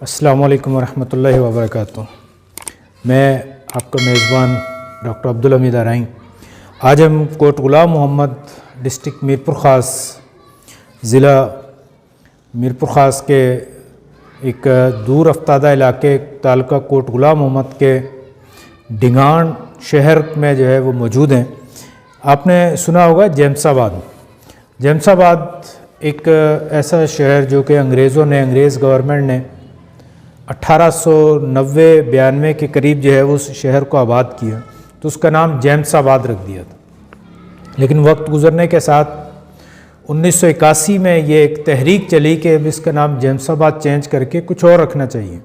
अस्सलामु अलैकुम वरहमतुल्लाहि वबरकातुहू। मैं आपका मेज़बान डॉक्टर अब्दुल हमीद आराई। आज हम कोट गुलाम मोहम्मद डिस्ट्रिक्ट मीरपुर ख़ास ज़िला मीरपुर ख़ास के एक दूर अफ्तादा इलाके तालुका कोट गुलाम मोहम्मद के डिंगान शहर में जो है वो मौजूद हैं। आपने सुना होगा जेम्साबाद। जेम्साबाद एक ऐसा शहर जो कि अंग्रेज़ गवर्नमेंट ने 1890-92 के करीब जो है वो उस शहर को आबाद किया, तो उसका नाम जेम्साबाद रख दिया था। लेकिन वक्त गुज़रने के साथ 1981 में ये एक तहरीक चली कि अब इसका नाम जेम्साबाद चेंज करके कुछ और रखना चाहिए।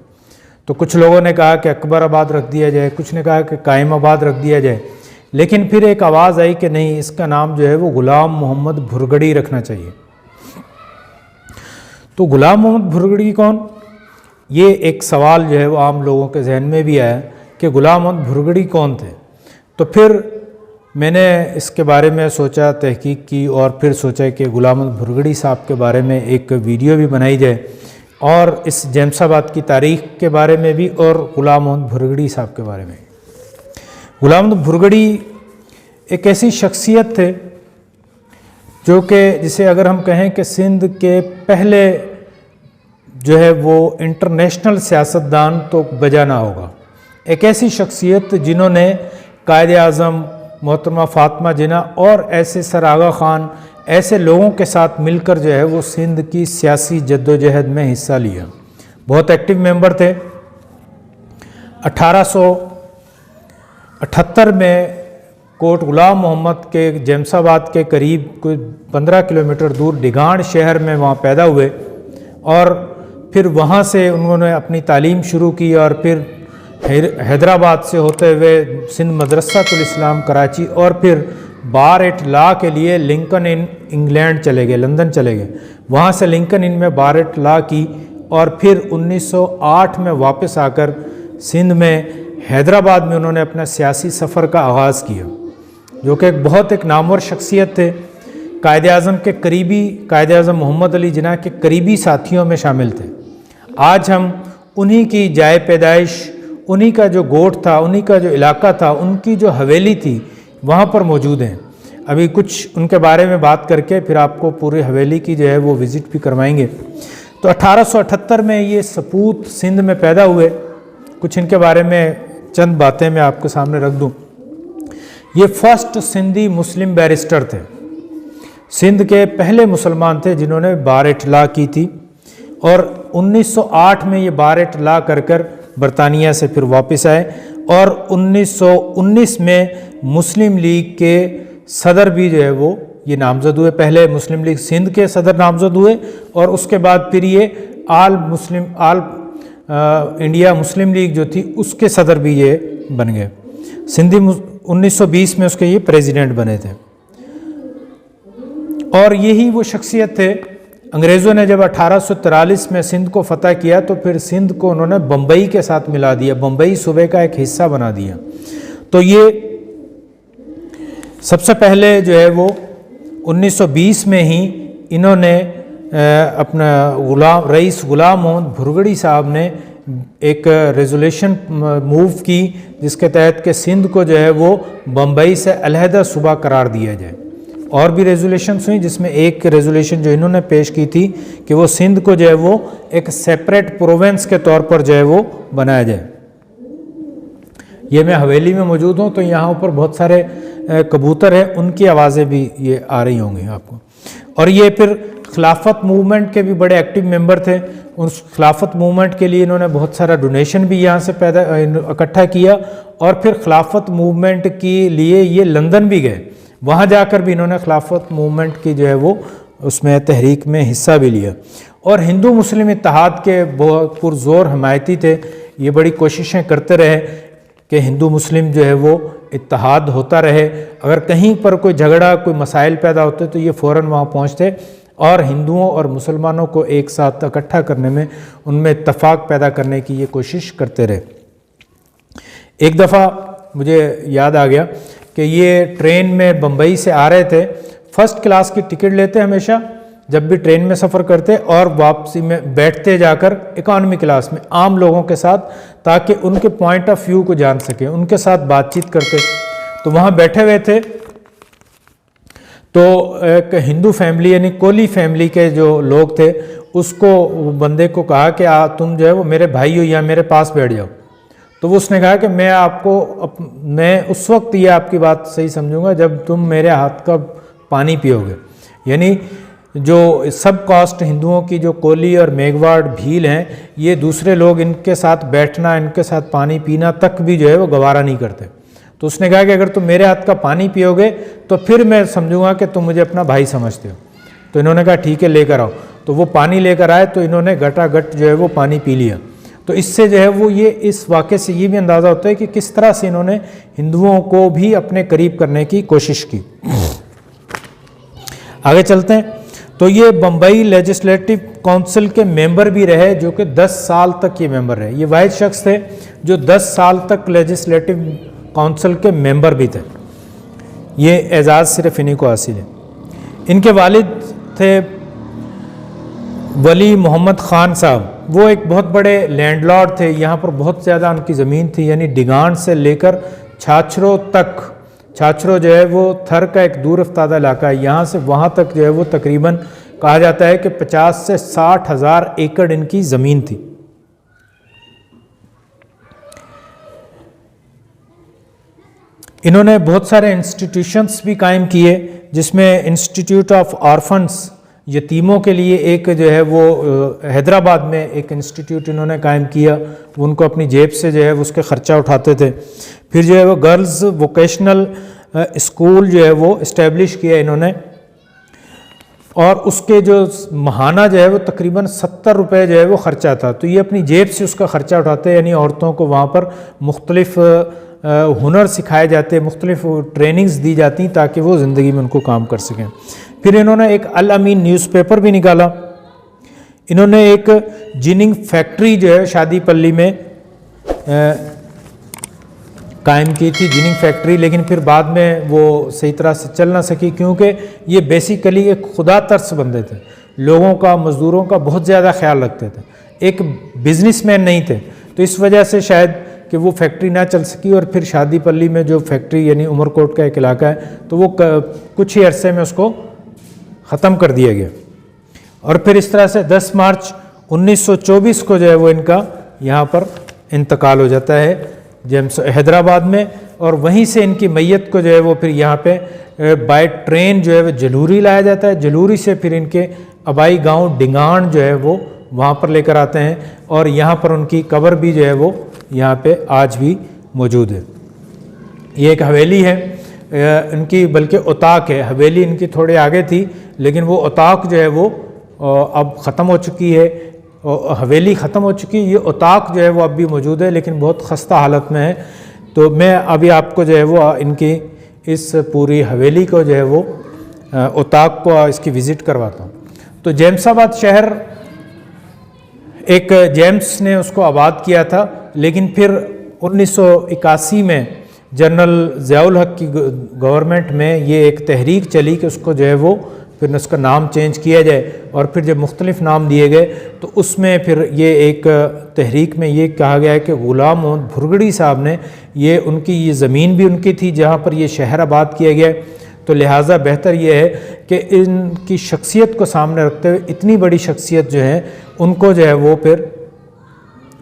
तो कुछ लोगों ने कहा कि अकबराबाद रख दिया जाए, कुछ ने कहा कि कायमाबाद रख दिया जाए, लेकिन फिर एक आवाज़ आई कि नहीं, इसका नाम जो है वो गुलाम मोहम्मद भुरगड़ी रखना चाहिए। तो गुलाम मोहम्मद भुरगड़ी कौन? ये एक सवाल जो है वो आम लोगों के जहन में भी आया कि गुलाम मोहम्मद भुरगड़ी कौन थे। तो फिर मैंने इसके बारे में सोचा, तहकीक की और फिर सोचा कि गुलाम मोहम्मद भुरगड़ी साहब के बारे में एक वीडियो भी बनाई जाए और इस जेम्साबाद की तारीख़ के बारे में भी और गुलाम मोहम्मद भुरगड़ी साहब के बारे में। गुलाम मोहम्मद भुरगड़ी एक ऐसी शख्सियत थे जो कि जिसे अगर हम कहें कि सिंध के पहले जो है वो इंटरनेशनल सियासतदान तो बजा ना होगा। एक ऐसी शख्सियत जिन्होंने कायद-ए-आज़म मोहतरमा फ़ातिमा जिन्ना और ऐसे सर आगा ख़ान, ऐसे लोगों के साथ मिलकर जो है वो सिंध की सियासी जद्दोजहद में हिस्सा लिया। बहुत एक्टिव मेंबर थे। 1878 में कोट गुलाम मोहम्मद के जेम्साबाद के करीब कोई 15 किलोमीटर दूर डिगान शहर में वहाँ पैदा हुए और फिर वहाँ से उन्होंने अपनी तालीम शुरू की और फिर हैदराबाद से होते हुए सिंध मदरसातुल इस्लाम कराची और फिर बार-एट लॉ के लिए लिंकन इन इंग्लैंड चले गए, लंदन चले गए। वहाँ से लिंकन इन में बार-एट लॉ की और फिर 1908 में वापस आकर सिंध में हैदराबाद में उन्होंने अपना सियासी सफ़र का आगाज़ किया, जो कि बहुत एक नामवर शख्सियत थे। कायद-ए-आज़म के करीबी, कायद-ए-आज़म मोहम्मद अली जिन्ना के करीबी साथियों में शामिल थे। आज हम उन्हीं की जाए पैदाइश, उन्हीं का जो गोठ था, उन्हीं का जो इलाका था, उनकी जो हवेली थी, वहाँ पर मौजूद हैं। अभी कुछ उनके बारे में बात करके फिर आपको पूरी हवेली की जो है वो विज़िट भी करवाएंगे। तो 1878 में ये सपूत सिंध में पैदा हुए। कुछ इनके बारे में चंद बातें मैं आपके सामने रख दूँ। ये फर्स्ट सिंधी मुस्लिम बैरिस्टर थे, सिंध के पहले मुसलमान थे जिन्होंने बार-एट लॉ की थी और 1908 में ये बार-एट लॉ कर बरतानिया से फिर वापस आए और 1919 में मुस्लिम लीग के सदर भी जो है वो ये नामज़द हुए। पहले मुस्लिम लीग सिंध के सदर नामज़द हुए और उसके बाद फिर ये इंडिया मुस्लिम लीग जो थी उसके सदर भी ये बन गए। सिंधी 1920 में उसके ये प्रेसिडेंट बने थे। और यही वो शख्सियत थे। अंग्रेज़ों ने जब 1843 में सिंध को फ़तह किया तो फिर सिंध को उन्होंने बम्बई के साथ मिला दिया, बम्बई सूबे का एक हिस्सा बना दिया। तो ये सबसे पहले जो है वो 1920 में ही इन्होंने अपना रईस गुलाम मोहम्मद भुरगड़ी साहब ने एक रेजोल्यूशन मूव की जिसके तहत के सिंध को जो है वो बम्बई से अलहदा सूबा करार दिया जाए। और भी रेजोल्यूशंस हुई जिसमें एक रेजोल्यूशन जो इन्होंने पेश की थी कि वो सिंध को जो है वो एक सेपरेट प्रोविंस के तौर पर जो है वो बनाया जाए। ये मैं हवेली में मौजूद हूँ तो यहाँ ऊपर बहुत सारे कबूतर हैं, उनकी आवाज़ें भी ये आ रही होंगी आपको। और ये फिर खिलाफत मूवमेंट के भी बड़े एक्टिव मेंबर थे। उस खिलाफत मूवमेंट के लिए इन्होंने बहुत सारा डोनेशन भी यहाँ से इकट्ठा किया और फिर खिलाफत मूवमेंट के लिए ये लंदन भी गए। वहाँ जाकर भी इन्होंने खिलाफत मूवमेंट की जो है वो उसमें तहरीक में हिस्सा भी लिया। और हिंदू मुस्लिम इत्तेहाद के बहुत पुरज़ोर हमायती थे। ये बड़ी कोशिशें करते रहे कि हिंदू मुस्लिम जो है वो इत्तेहाद होता रहे। अगर कहीं पर कोई झगड़ा, कोई मसाइल पैदा होते तो ये फ़ौरन वहाँ पहुँचते और हिंदुओं और मुसलमानों को एक साथ इकट्ठा करने में, उनमें इत्तफाक पैदा करने की ये कोशिश करते रहे। एक दफ़ा मुझे याद आ गया कि ये ट्रेन में बम्बई से आ रहे थे, फर्स्ट क्लास की टिकट लेते हमेशा जब भी ट्रेन में सफ़र करते और वापसी में बैठते जाकर इकॉनमी क्लास में आम लोगों के साथ, ताकि उनके पॉइंट ऑफ व्यू को जान सकें, उनके साथ बातचीत करते। तो वहाँ बैठे हुए थे तो एक हिंदू फैमिली यानी कोली फैमिली के जो लोग थे उसको बंदे को कहा कि तुम जो है वो मेरे भाई हो, यहाँ मेरे पास बैठ जाओ। तो वो उसने कहा कि मैं उस वक्त ये आपकी बात सही समझूंगा जब तुम मेरे हाथ का पानी पियोगे। यानी जो सब कास्ट हिंदुओं की जो कोली और मेघवाड़ भील हैं, ये दूसरे लोग इनके साथ बैठना, इनके साथ पानी पीना तक भी जो है वो गवारा नहीं करते। तो उसने कहा कि अगर तुम मेरे हाथ का पानी पियोगे तो फिर मैं समझूंगा कि तुम मुझे अपना भाई समझते हो। तो इन्होंने कहा ठीक है लेकर आओ। तो वो पानी लेकर आए तो इन्होंने घटाघट जो है वो पानी पी लिया। तो इससे जो है वो ये इस वाक़े से ये भी अंदाज़ा होता है कि किस तरह से इन्होंने हिंदुओं को भी अपने करीब करने की कोशिश की। आगे चलते हैं। तो ये बम्बई लेजिस्लेटिव काउंसिल के मेंबर भी रहे, जो कि 10 साल तक ये मेंबर रहे। ये वाहिद शख्स थे जो 10 साल तक लेजिस्लेटिव काउंसिल के मेंबर भी थे। ये एजाज़ सिर्फ इन्हीं को हासिल है। इनके वालिद थे वली मोहम्मद ख़ान साहब। वो एक बहुत बड़े लैंडलॉर्ड थे। यहाँ पर बहुत ज़्यादा उनकी ज़मीन थी, यानी डिगान से लेकर छाछरों तक। छाछरों जो है वो थर का एक दूर अफ्तादा इलाका है। यहाँ से वहाँ तक जो है वो तकरीबन कहा जाता है कि 50 से 60 हज़ार एकड़ इनकी ज़मीन थी। इन्होंने बहुत सारे इंस्टीट्यूशंस भी कायम किए, जिसमें इंस्टीट्यूट ऑफ ऑर्फन्स, यतीमों के लिए एक जो है वो हैदराबाद में एक इंस्टीट्यूट इन्होंने कायम किया। वो उनको अपनी जेब से जो है उसके ख़र्चा उठाते थे। फिर जो है वो गर्ल्स वोकेशनल स्कूल जो है वो इस्टेब्लिश किया इन्होंने, और उसके जो महाना जो है वो तकरीबन 70 रुपये जो है वो ख़र्चा था। तो ये अपनी जेब से उसका ख़र्चा उठाते, यानी औरतों को वहाँ पर मुख्तलिफ़ हुनर सिखाए जाते, मुख्तलिफ़ ट्रेनिंग्स दी जाती ताकि वो ज़िंदगी में उनको काम कर सकें। फिर इन्होंने एक अल अमीन न्यूज़पेपर भी निकाला। इन्होंने एक जिनिंग फैक्ट्री जो है शादीपल्ली में कायम की थी, जिनिंग फैक्ट्री, लेकिन फिर बाद में वो सही तरह से चल ना सकी, क्योंकि ये बेसिकली एक खुदा तरस बंदे थे। लोगों का, मज़दूरों का बहुत ज़्यादा ख्याल रखते थे, एक बिजनेसमैन नहीं थे। तो इस वजह से शायद कि वो फैक्ट्री ना चल सकी, और फिर शादीपल्ली में जो फैक्ट्री यानी उमरकोट का एक इलाका है, तो वो कुछ ही अरसे में उसको ख़त्म कर दिया गया। और फिर इस तरह से 10 मार्च 1924 को जो है वो इनका यहाँ पर इंतकाल हो जाता है हैदराबाद में, और वहीं से इनकी मैयत को जो है वो फिर यहाँ पे बाय ट्रेन जो है वो जलूरी लाया जाता है। जलूरी से फिर इनके आबाई गांव डिगान जो है वो वहाँ पर लेकर आते हैं, और यहाँ पर उनकी कब्र भी जो है वो यहाँ पे आज भी मौजूद है। ये एक हवेली है इनकी, बल्कि उताक है। हवेली इनकी थोड़े आगे थी, लेकिन वो उताक जो है वो अब ख़त्म हो चुकी है। हवेली ख़त्म हो चुकी है, ये उताक जो है वो अब भी मौजूद है, लेकिन बहुत खस्ता हालत में है। तो मैं अभी आपको जो है वो इनकी इस पूरी हवेली को जो है वो उताक को इसकी विज़िट करवाता हूँ। तो जेम्साबाद शहर एक जेम्स ने उसको आबाद किया था, लेकिन फिर 1981 में जनरल ज़ियाउल हक की गवर्नमेंट में ये एक तहरीक चली कि उसको जो है वो फिर उसका नाम चेंज किया जाए, और फिर जब मुख्तलिफ नाम दिए गए तो उसमें फिर ये एक तहरीक में ये कहा गया है कि ग़ुलाम मोहम्मद भुरगड़ी साहब ने ये उनकी ये ज़मीन भी उनकी थी जहाँ पर ये शहर आबाद किया गया। तो लिहाजा बेहतर ये है कि इनकी शख्सियत को सामने रखते हुए इतनी बड़ी शख्सियत जो है उनको जो है वो फिर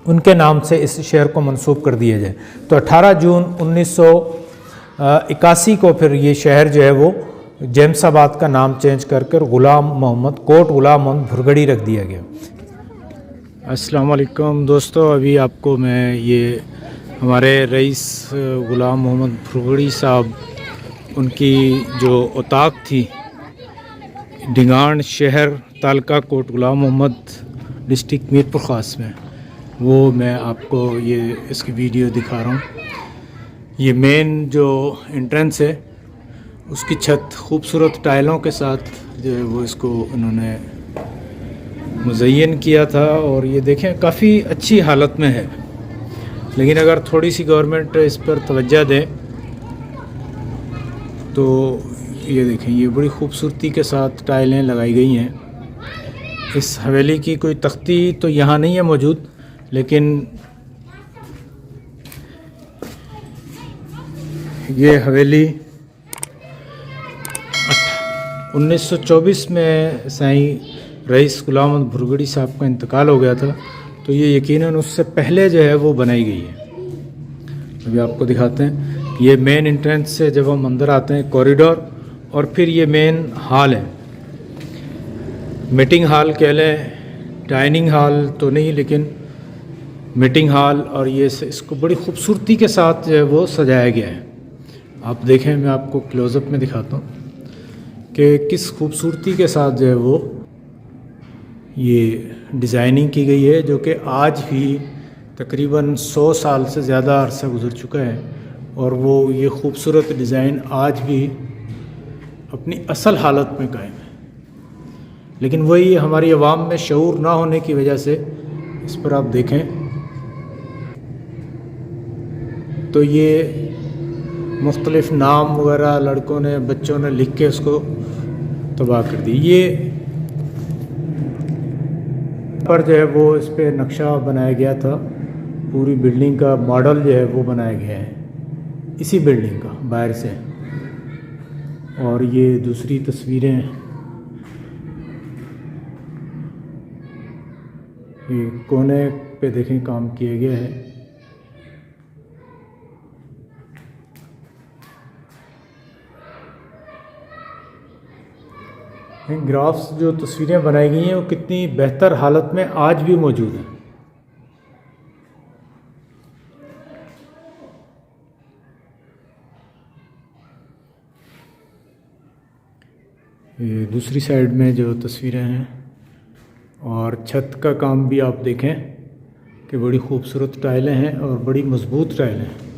उनके नाम से इस शहर को मंसूब कर दिया जाए। तो 18 जून 1981 को फिर ये शहर जो है वो जेम्साबाद का नाम चेंज कर ग़ुलाम मोहम्मद भुरगड़ी रख दिया गया। अस्सलाम वालेकुम दोस्तों, अभी आपको मैं ये हमारे रईस ग़ुलाम मोहम्मद भुरगड़ी साहब, उनकी जो उताक थी डिगान शहर तालका कोट ग़ुलाम मोहम्मद डिस्ट्रिक्ट मीरपुर ख़ास में, वो मैं आपको ये इसकी वीडियो दिखा रहा हूँ। ये मेन जो एंट्रेंस है उसकी छत खूबसूरत टाइलों के साथ जो है वो इसको उन्होंने मुज़य्यन किया था, और ये देखें काफ़ी अच्छी हालत में है। लेकिन अगर थोड़ी सी गवर्नमेंट इस पर तवज्जो दे तो ये देखें, ये बड़ी खूबसूरती के साथ टाइलें लगाई गई हैं। इस हवेली की कोई तख्ती तो यहाँ नहीं है मौजूद, लेकिन ये हवेली 1924 में साईं रईस गुलाम अहमद भुरगड़ी साहब का इंतकाल हो गया था, तो ये यकीनन उससे पहले जो है वो बनाई गई है। अभी आपको दिखाते हैं। ये मेन एंट्रेंस से जब हम अंदर आते हैं कॉरिडोर, और फिर ये मेन हॉल है। मीटिंग हॉल कह लें, डाइनिंग हॉल तो नहीं, लेकिन मीटिंग हॉल। और ये इसको बड़ी खूबसूरती के साथ जो है वो सजाया गया है। आप देखें, मैं आपको क्लोज़अप में दिखाता हूँ कि किस खूबसूरती के साथ जो है वो ये डिज़ाइनिंग की गई है, जो कि आज भी तकरीबन 100 साल से ज़्यादा अरसा गुजर चुका है, और वो ये खूबसूरत डिज़ाइन आज भी अपनी असल हालत में कायम है। लेकिन वही हमारी आवाम में शऊर ना होने की वजह से, इस पर आप देखें तो ये मुख्तलिफ़ नाम वगैरह लड़कों ने, बच्चों ने लिख के उसको तबाह कर दी। ये पर जो है वो इस पर नक्शा बनाया गया था, पूरी बिल्डिंग का मॉडल जो है वो बनाया गया है इसी बिल्डिंग का बाहर से। और ये दूसरी तस्वीरें, ये कोने पे देखें काम किया गया है। ग्राफ्स जो तस्वीरें बनाई गई हैं वो कितनी बेहतर हालत में आज भी मौजूद हैं। ये दूसरी साइड में जो तस्वीरें हैं, और छत का काम भी आप देखें कि बड़ी खूबसूरत टाइलें हैं और बड़ी मजबूत टाइलें हैं।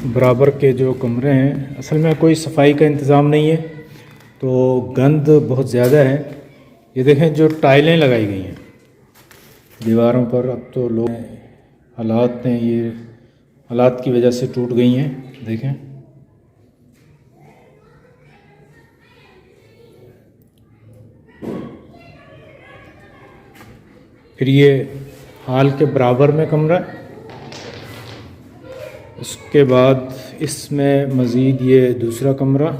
बराबर के जो कमरे हैं, असल में कोई सफाई का इंतज़ाम नहीं है, तो गंद बहुत ज़्यादा है। ये देखें जो टाइलें लगाई गई हैं दीवारों पर, अब तो लोग हालात ने, ये हालात की वजह से टूट गई हैं। देखें, फिर ये हॉल के बराबर में कमरा, उसके बाद इसमें मज़ीद ये दूसरा कमरा,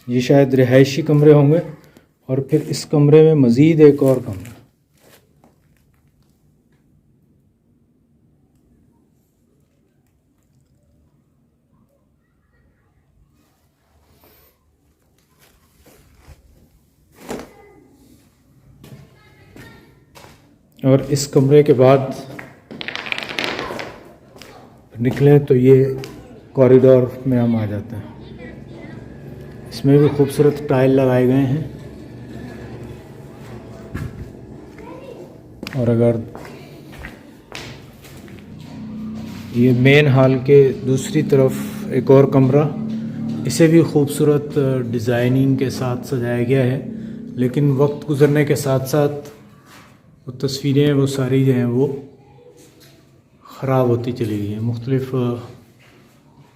ये शायद रिहायशी कमरे होंगे, और फिर इस कमरे में मज़ीद एक और कमरा। और इस कमरे के बाद निकलें तो ये कॉरिडोर में हम आ जाते हैं। इसमें भी खूबसूरत टाइल लगाए गए हैं। और अगर ये मेन हॉल के दूसरी तरफ एक और कमरा, इसे भी खूबसूरत डिज़ाइनिंग के साथ सजाया गया है, लेकिन वक्त गुज़रने के साथ साथ वो तस्वीरें वो सारी जो हैं वो ख़राब होती चली गई हैं। मुख्तलिफ़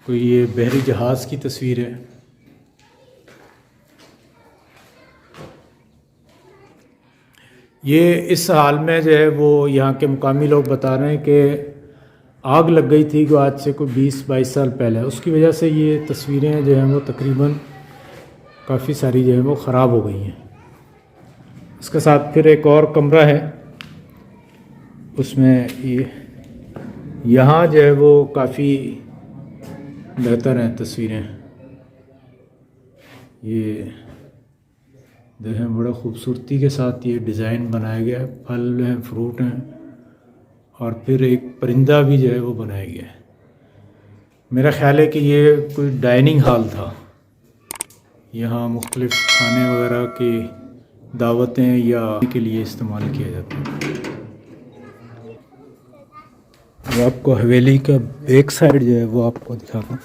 कोई ये बहरी जहाज़ की तस्वीर है, ये इस हाल में जो है वो यहाँ के मुकामी लोग बता रहे हैं कि आग लग गई थी कि आज से कोई 20-22 साल पहले, उसकी वजह से ये तस्वीरें जो हैं वो तकरीबन काफ़ी सारी जो है वो ख़राब हो गई हैं। इसके साथ फिर एक और कमरा है, उसमें ये यहाँ जो है वो काफ़ी बेहतर हैं तस्वीरें। ये देखें, बड़ा खूबसूरती के साथ ये डिज़ाइन बनाया गया है। फल हैं, फ्रूट हैं, और फिर एक परिंदा भी जो है वो बनाया गया है। मेरा ख्याल है कि ये कोई डाइनिंग हॉल था, यहाँ मुख्तलिफ़ खाने वगैरह की दावतें या के लिए इस्तेमाल किया जाता है। वो आपको हवेली का बैक साइड जो है वो आपको दिखाता हूँ।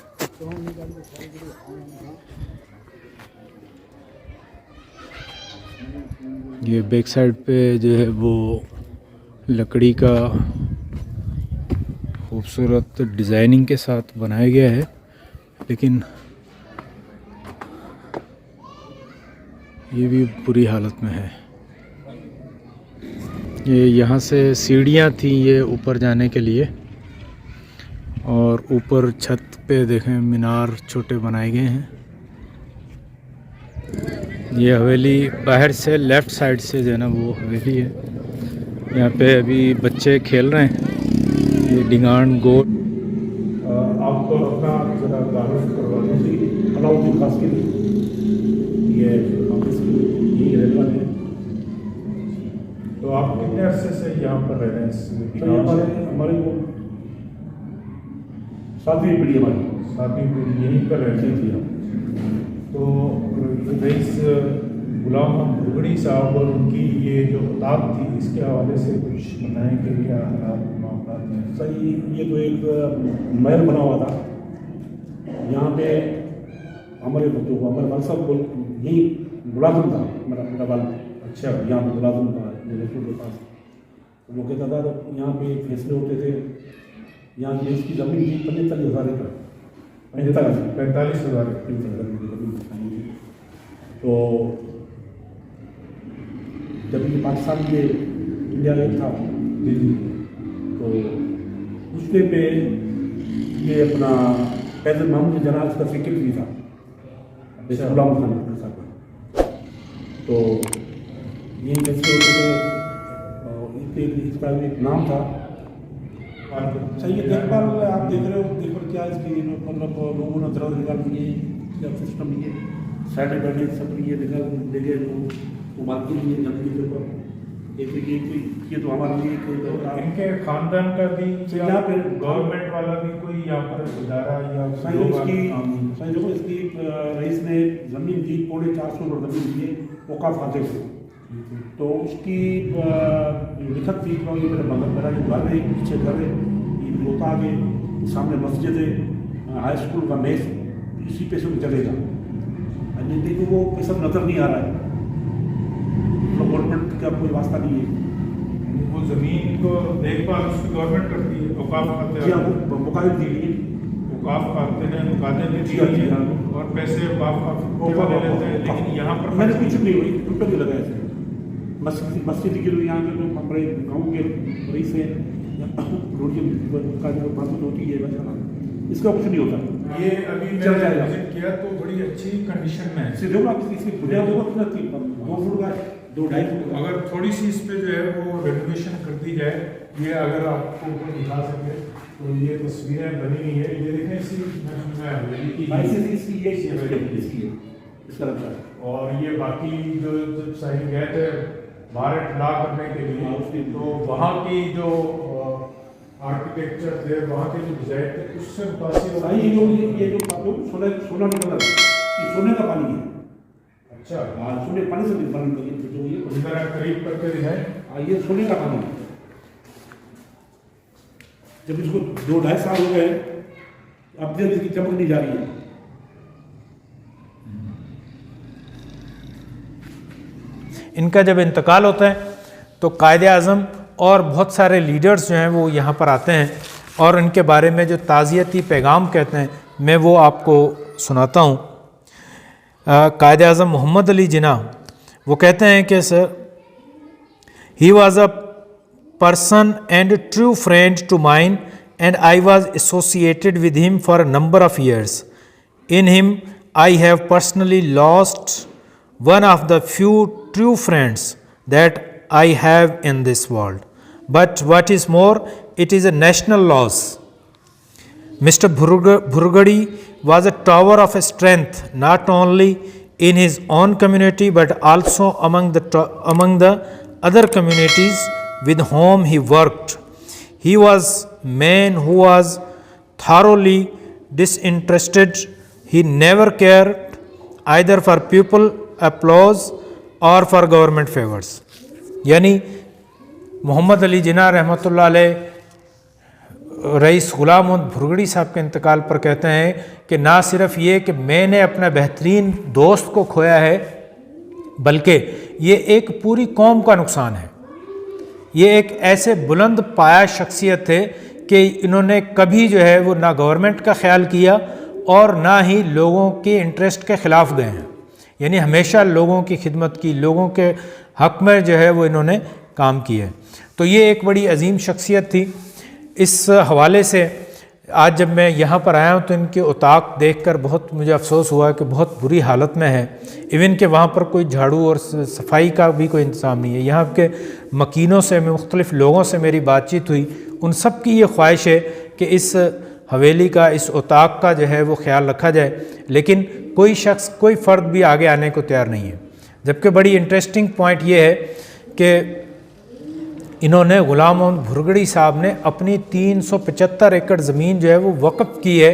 ये बैक साइड पे जो है वो लकड़ी का खूबसूरत डिज़ाइनिंग के साथ बनाया गया है, लेकिन ये भी बुरी हालत में है। ये यहाँ से सीढ़ियाँ थी ये ऊपर जाने के लिए, और ऊपर छत पे देखें मीनार छोटे बनाए गए हैं। ये हवेली बाहर से लेफ़्ट साइड से जो है ना वो हवेली है। यहाँ पे अभी बच्चे खेल रहे हैं। ये डिगान गोट आपको अपना जरा तारुफ करवा दीजिए। अलाउद्दीन खास के ये यही रहना है। तो आप कितने अरसे से यहाँ पर रह रहे हैं? हमारे वो 7वीं पीढ़ी हमारी 7वीं पीढ़ी यहीं पर रहती थी हम। तो रईस गुलाम भुरगड़ी साहब और उनकी ये जो औलाद थी, इसके हवाले से कुछ बताएं कि क्या हालात मामला हैं? सही, ये तो एक महल बना हुआ था यहाँ पे। हमारे वाल साहब यही मुलाजिम था, मेरा वाल। अच्छा, यहाँ पे मुलाजिम था रसूल के पास। वो कहता था यहाँ पे फैसले होते थे। यहाँ की इसकी ज़मीन थी 45,000 एकड़, 45,000 तो जब ये पाकिस्तान के इंडिया में था तो उसके पे ये अपना पैदल महमूद जनाब का सेक्रेटरी था, गुलाम खान साहब। तो ये कैसे होते थे, इसका एक नाम था। अच्छा, ये देखभाल आप देख रहे हो, देखभाल क्या इसकी मतलब लोगों ने दर्द निकाल दिए क्या सिस्टम ये साइड बैठे सब ये निकाल दे गए लोग वो मार्केट लिए गंदगी के ऊपर। ये तो हमारे लिए इनके खानदान का भी यहाँ पे गवर्नमेंट वाला भी कोई यहाँ पर इदारा या देखो इसकी रईस ने ज़मीन दी 450 एकड़ ज़मीन दी औकाफ खाते से। तो उसकी लिखत थी कि ये मेरा जो घर है पीछे घर है, ये रोका के सामने मस्जिद है, हाई स्कूल का मेस इसी पैसे में चलेगा। देखो वो पैसा नज़र नहीं आ रहा है, गवर्नमेंट का कोई वास्ता नहीं है। वो ज़मीन को देखभाल उसकी गवर्नमेंट करती है। औकाफ खाते हैं, वो मुकाबिल दी गई, औकाफ खाते हैं, मुकादे में दी गई है और पैसे औकाफ ले लेते हैं। लेकिन यहाँ पर मैंने कुछ नहीं हुई, टूटा नहीं लगा ऐसे। मस्जिद के लोग यहाँ के जो हमारे गाँव के रईस है रोड का जो बात होती है वैसा इसका कुछ नहीं होता। ये अभी चल जाएगा। विजिट किया तो बड़ी अच्छी कंडीशन में है। सीधे आप इसकी बुनियाद 2 फुट का 2-2.5 फुट। अगर थोड़ी सी इस पे जो है वो रेनोवेशन कर दी जाए, ये अगर आपको ऊपर दिखा सके तो ये तस्वीरें बनी हुई है। ये देखें इसी इसका लगता है। और ये बाकी जो जब साहिल गए थे बाहर इतला करने के लिए, तो वहाँ की जो आर्किटेक्चर थे, वहाँ के जो डिजाइन थे उससे मुतासिर ये जो सोना निकल रहा है, ये सोने का पानी है। अच्छा, हाँ, सोने पानी से पानी जो ये जरा करीब करके दिखाएं। हाँ, ये सोने का पानी है। जब इसको 2-2.5 साल हो गए, अब तक इसकी चमक नहीं जा रही है। इनका जब इंतकाल होता है तो कायद-ए-आज़म और बहुत सारे लीडर्स जो हैं वो यहाँ पर आते हैं और उनके बारे में जो ताज़ियती पैगाम कहते हैं मैं वो आपको सुनाता हूँ। कायद-ए-आज़म मोहम्मद अली जिन्ना वो कहते हैं कि sir, he was a person and true friend to mine, and I was associated with him for a number of years. In him I have personally lost one of the few true friends that I have in this world. But what is more, it is a national loss. Mr. Bhurgadi was a tower of strength not only in his own community but also among the other communities with whom he worked. He was a man who was thoroughly disinterested. He never cared either for people applause or for government favors. यानी मोहम्मद अली जिन्ना रहमतुल्लाह अलैह rice गुलाम भुरगड़ी साहब के इंतकाल पर कहते हैं कि ना सिर्फ ये कि मैंने अपना बेहतरीन दोस्त को खोया है, बल्कि ये एक पूरी कौम का नुकसान है। ये एक ऐसे बुलंद पाया शख्सियत थे कि इन्होंने कभी जो है वो ना गवर्नमेंट का ख्याल किया और ना ही लोगों के इंटरेस्ट के ख़िलाफ़ गए हैं। यानी हमेशा लोगों की खिदमत की, लोगों के हक़ में जो है वो इन्होंने काम किया है। तो ये एक बड़ी अजीम शख्सियत थी। इस हवाले से आज जब मैं यहाँ पर आया हूँ तो इनके उताक देखकर बहुत मुझे अफसोस हुआ कि बहुत बुरी हालत में है। इवन कि वहाँ पर कोई झाड़ू और सफाई का भी कोई इंतज़ाम नहीं है। यहाँ के मकीनों से, मुख्तलिफ़ लोगों से मेरी बातचीत हुई, उन सब की ये ख्वाहिश है कि इस हवेली का, इस उताक का जो है वो ख्याल रखा जाए, लेकिन कोई शख्स, कोई फ़र्द भी आगे आने को तैयार नहीं है। जबकि बड़ी इंटरेस्टिंग पॉइंट ये है कि इन्होंने ग़ुलाम मोहम्मद भुरगड़ी साहब ने अपनी 375 एकड़ ज़मीन जो है वो वक़्फ़ की है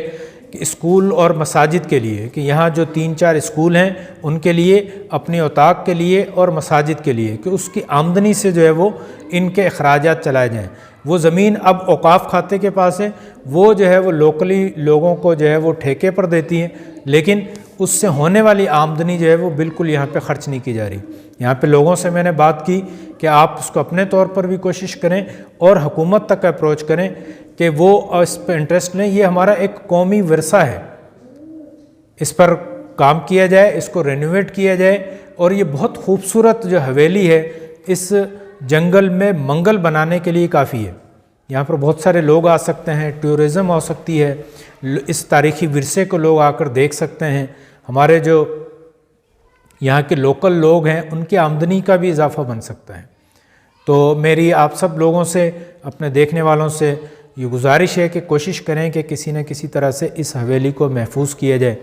कि स्कूल और मसाजिद के लिए, कि यहाँ जो 3-4 स्कूल हैं उनके लिए, अपने उताक के लिए और मसाजिद के लिए, कि उसकी आमदनी से जो है वो इनके अखराजात चलाए जाएँ। वो ज़मीन अब औकाफ़ खाते के पास है, वो जो है वो लोकली लोगों को जो है वो ठेके पर देती हैं, लेकिन उससे होने वाली आमदनी जो है वो बिल्कुल यहाँ पे ख़र्च नहीं की जा रही। यहाँ पे लोगों से मैंने बात की कि आप उसको अपने तौर पर भी कोशिश करें और हुकूमत तक अप्रोच करें कि वो इस पर इंटरेस्ट लें। ये हमारा एक कौमी विरसा है, इस पर काम किया जाए, इसको रेनोवेट किया जाए। और ये बहुत खूबसूरत जो हवेली है, इस जंगल में मंगल बनाने के लिए काफ़ी है। यहाँ पर बहुत सारे लोग आ सकते हैं, टूरिज़म हो सकती है, इस तारीख़ी विरसे को लोग आकर देख सकते हैं। हमारे जो यहाँ के लोकल लोग हैं उनकी आमदनी का भी इजाफ़ा बन सकता है। तो मेरी आप सब लोगों से, अपने देखने वालों से ये गुजारिश है कि कोशिश करें कि किसी न किसी तरह से इस हवेली को महफूज किया जाए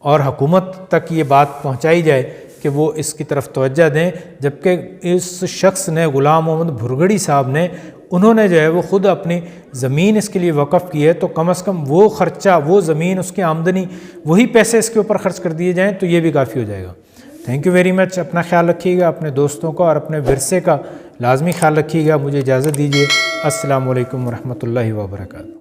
और हुकूमत तक ये बात पहुँचाई जाए कि वो इसकी तरफ तवज्जो दें। जबकि इस शख्स ने, ग़ुलाम मोहम्मद भुरगड़ी साहब ने, उन्होंने जो है वो ख़ुद अपनी ज़मीन इसके लिए वक़्फ़ की है, तो कम से कम वो ख़र्चा, वो ज़मीन, उसकी आमदनी, वही पैसे इसके ऊपर ख़र्च कर दिए जाएँ तो ये भी काफ़ी हो जाएगा। Thank you very much. अपना ख्याल रखिएगा, अपने दोस्तों का और अपने विरसे का लाजमी ख्याल रखिएगा। मुझे इजाज़त दीजिए। अस्सलामु अलैकुम वरहमतुल्लाहि वबरकातुहू।